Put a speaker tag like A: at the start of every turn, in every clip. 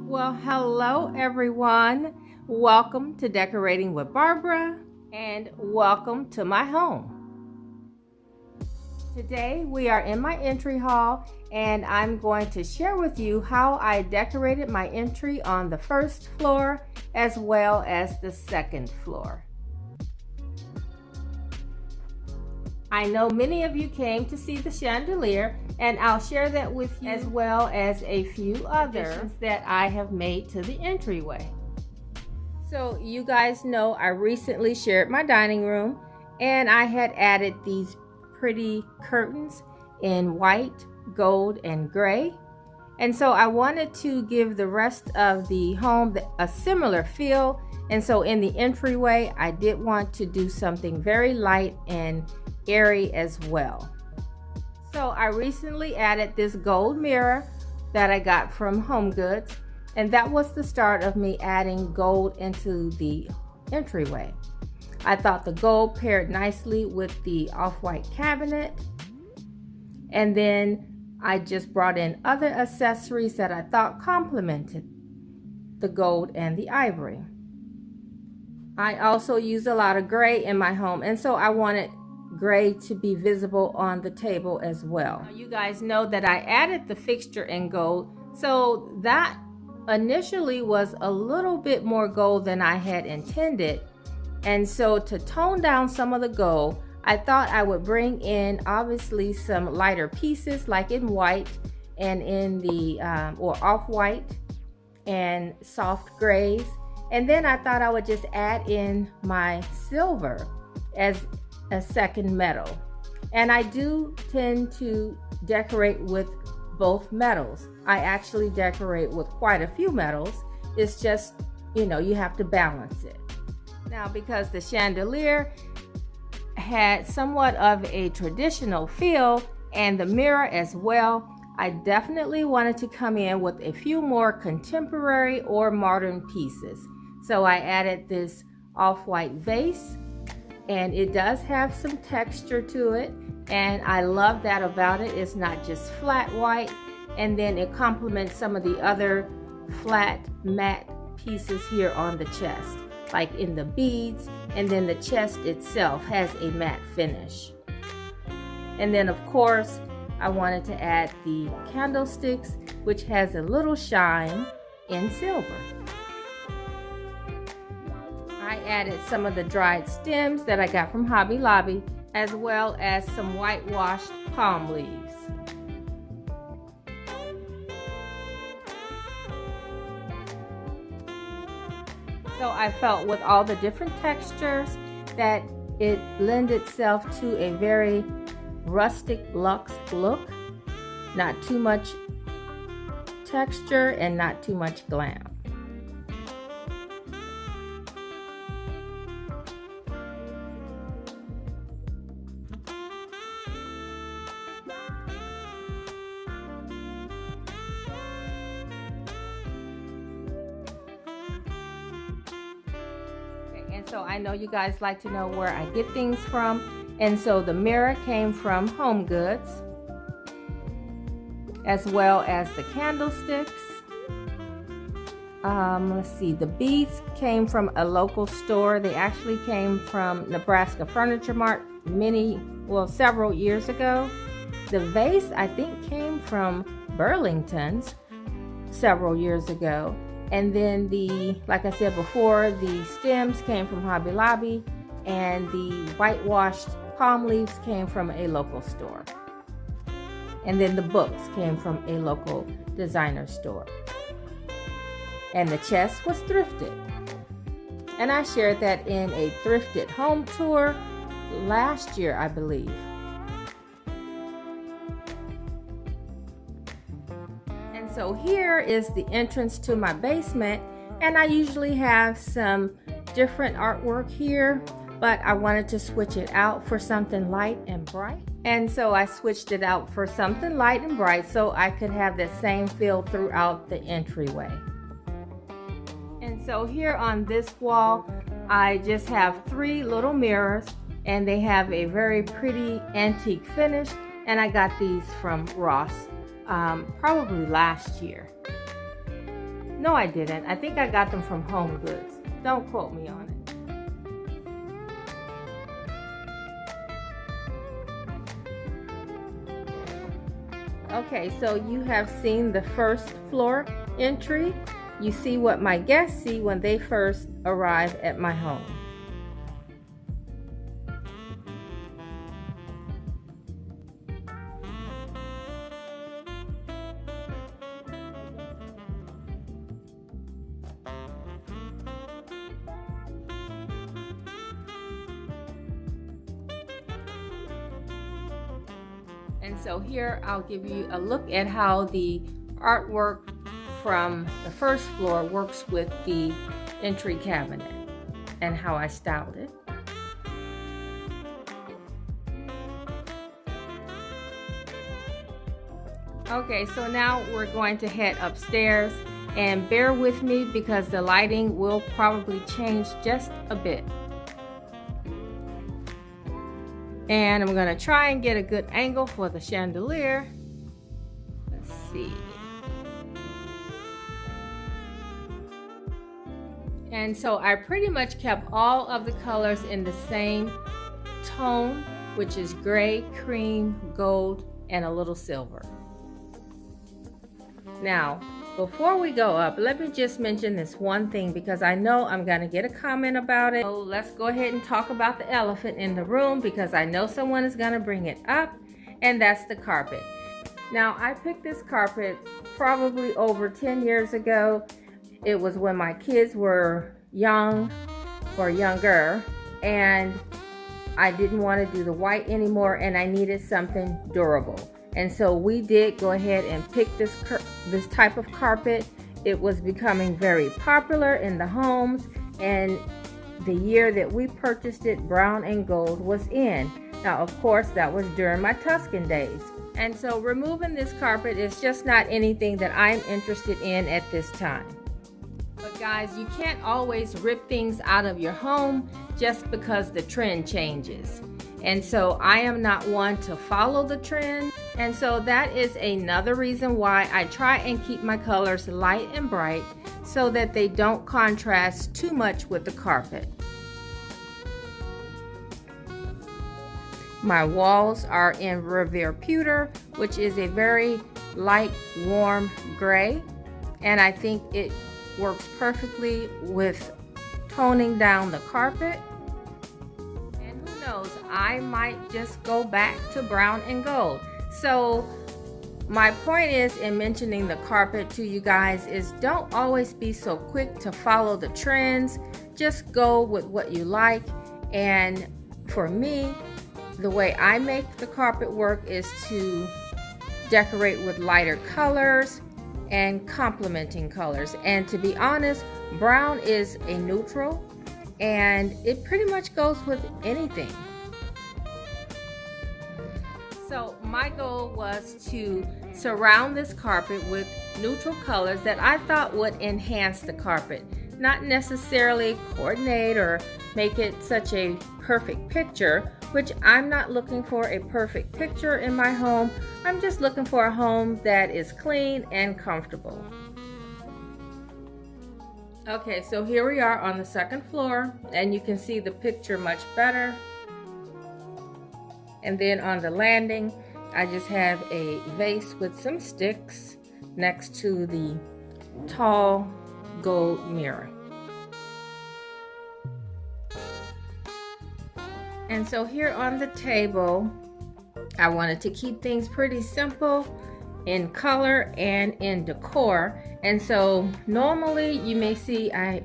A: Well, hello everyone. Welcome to Decorating with Barbara and welcome to my home. Today we are in my entry hall and I'm going to share with you how I decorated my entry on the first floor as well as the second floor. I know many of you came to see the chandelier, and I'll share that with you as well as a few others that I have made to the entryway. So you guys know I recently shared my dining room and I had added these pretty curtains in white, gold, and gray. And so I wanted to give the rest of the home a similar feel. And so in the entryway, I did want to do something very light and airy as well. So I recently added this gold mirror that I got from HomeGoods, and that was the start of me adding gold into the entryway. I thought the gold paired nicely with the off-white cabinet, and then I just brought in other accessories that I thought complemented the gold and the ivory. I also use a lot of gray in my home, and so I wanted gray to be visible on the table as well. Now, you guys know that I added the fixture in gold, so that initially was a little bit more gold than I had intended. And so to tone down some of the gold, I thought I would bring in obviously some lighter pieces like in white and in the or off-white and soft grays. And then I thought I would just add in my silver as a second metal. And I do tend to decorate with both metals. I actually decorate with quite a few metals. It's just, you have to balance it. Now, because the chandelier had somewhat of a traditional feel and the mirror as well, I definitely wanted to come in with a few more contemporary or modern pieces. So I added this off-white vase, and it does have some texture to it, and I love that about it. It's not just flat white, and then it complements some of the other flat matte pieces here on the chest, like in the beads, and then the chest itself has a matte finish. And then of course I wanted to add the candlesticks, which has a little shine in silver. I added some of the dried stems that I got from Hobby Lobby, as well as some whitewashed palm leaves. So I felt with all the different textures that it lent itself to a very rustic luxe look. Not too much texture and not too much glam. And so I know you guys like to know where I get things from, and so the mirror came from HomeGoods, as well as the candlesticks. Let's see, the beads came from a local store. They actually came from Nebraska Furniture Mart several years ago. The vase I think came from Burlington's several years ago. And then like I said before, the stems came from Hobby Lobby, and the whitewashed palm leaves came from a local store. And then the books came from a local designer store. And the chest was thrifted. And I shared that in a thrifted home tour last year, I believe. So here is the entrance to my basement, and I usually have some different artwork here, but I wanted to switch it out for something light and bright. And so I switched it out for something light and bright so I could have the same feel throughout the entryway. And so here on this wall, I just have 3 little mirrors, and they have a very pretty antique finish, and I got these from Ross. Probably last year. No, I didn't. I think I got them from Home Goods. Don't quote me on it. Okay, so you have seen the first floor entry. You see what my guests see when they first arrive at my home. And so here I'll give you a look at how the artwork from the first floor works with the entry cabinet and how I styled it. Okay, so now we're going to head upstairs, and bear with me because the lighting will probably change just a bit. And I'm going to try and get a good angle for the chandelier. Let's see. And so I pretty much kept all of the colors in the same tone, which is gray, cream, gold, and a little silver. Now, before we go up, let me just mention this one thing because I know I'm going to get a comment about it. So let's go ahead and talk about the elephant in the room because I know someone is going to bring it up, and that's the carpet. Now, I picked this carpet probably over 10 years ago. It was when my kids were young or younger, and I didn't want to do the white anymore, and I needed something durable. And so we did go ahead and pick this type of carpet. It was becoming very popular in the homes, and the year that we purchased it, brown and gold was in. Now, of course, that was during my Tuscan days. And so removing this carpet is just not anything that I'm interested in at this time. But guys, you can't always rip things out of your home just because the trend changes. And so I am not one to follow the trend. And so that is another reason why I try and keep my colors light and bright so that they don't contrast too much with the carpet. My walls are in Revere Pewter, which is a very light, warm gray. And I think it works perfectly with toning down the carpet. And who knows, I might just go back to brown and gold. So my point is in mentioning the carpet to you guys is don't always be so quick to follow the trends. Just go with what you like. And for me, the way I make the carpet work is to decorate with lighter colors and complementing colors. And to be honest, brown is a neutral and it pretty much goes with anything. So my goal was to surround this carpet with neutral colors that I thought would enhance the carpet, not necessarily coordinate or make it such a perfect picture, which I'm not looking for a perfect picture in my home. I'm just looking for a home that is clean and comfortable. Okay, so here we are on the second floor, and you can see the picture much better. And then on the landing, I just have a vase with some sticks next to the tall gold mirror. And so here on the table, I wanted to keep things pretty simple in color and in decor. And so normally you may see I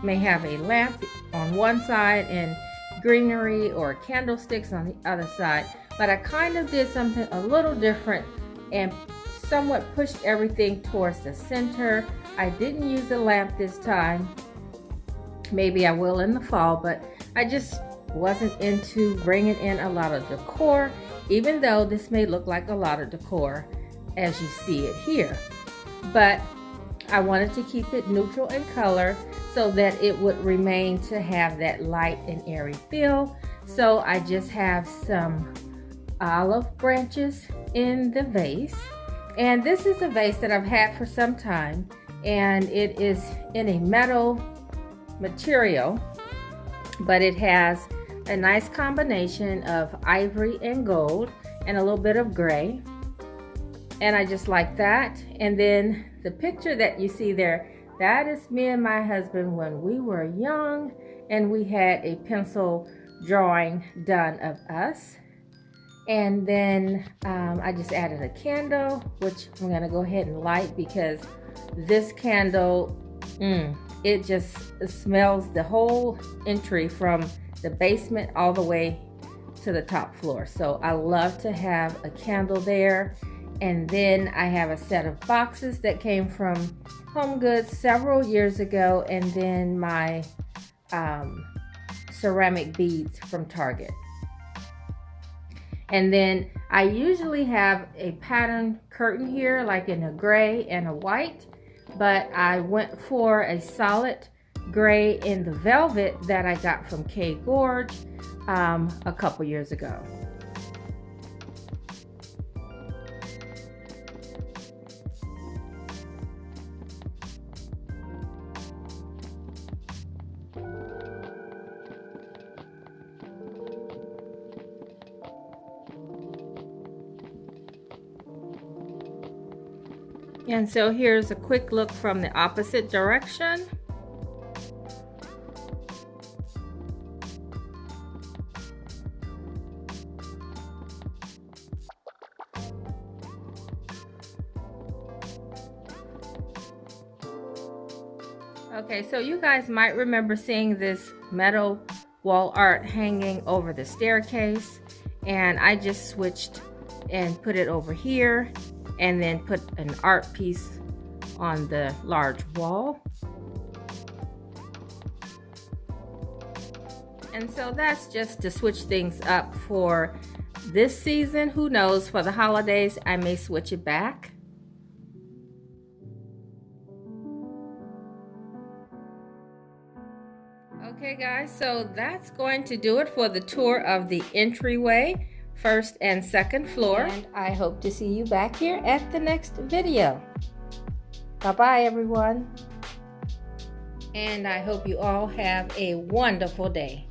A: may have a lamp on one side and greenery or candlesticks on the other side, but I kind of did something a little different and somewhat pushed everything towards the center. I didn't use a lamp this time. Maybe I will in the fall, but I just wasn't into bringing in a lot of decor, even though this may look like a lot of decor as you see it here. But I wanted to keep it neutral in color so that it would remain to have that light and airy feel. So I just have some olive branches in the vase. And this is a vase that I've had for some time. and it is in a metal material, but it has a nice combination of ivory and gold and a little bit of gray, and I just like that. And then the picture that you see there, that is me and my husband when we were young, and we had a pencil drawing done of us. And then I just added a candle, which I'm gonna go ahead and light, because this candle, it just smells the whole entry from the basement all the way to the top floor. So I love to have a candle there. And then I have a set of boxes that came from Home Goods several years ago, and then my ceramic beads from Target. And then I usually have a pattern curtain here, like in a gray and a white, but I went for a solid gray in the velvet that I got from K Gorge a couple years ago. And so here's a quick look from the opposite direction. Okay, so you guys might remember seeing this metal wall art hanging over the staircase, and I just switched and put it over here, and then put an art piece on the large wall. And so that's just to switch things up for this season. Who knows, for the holidays I may switch it back. Okay guys, so that's going to do it for the tour of the entryway, first and second floor, and I hope to see you back here at the next video. Bye-bye everyone, and I hope you all have a wonderful day.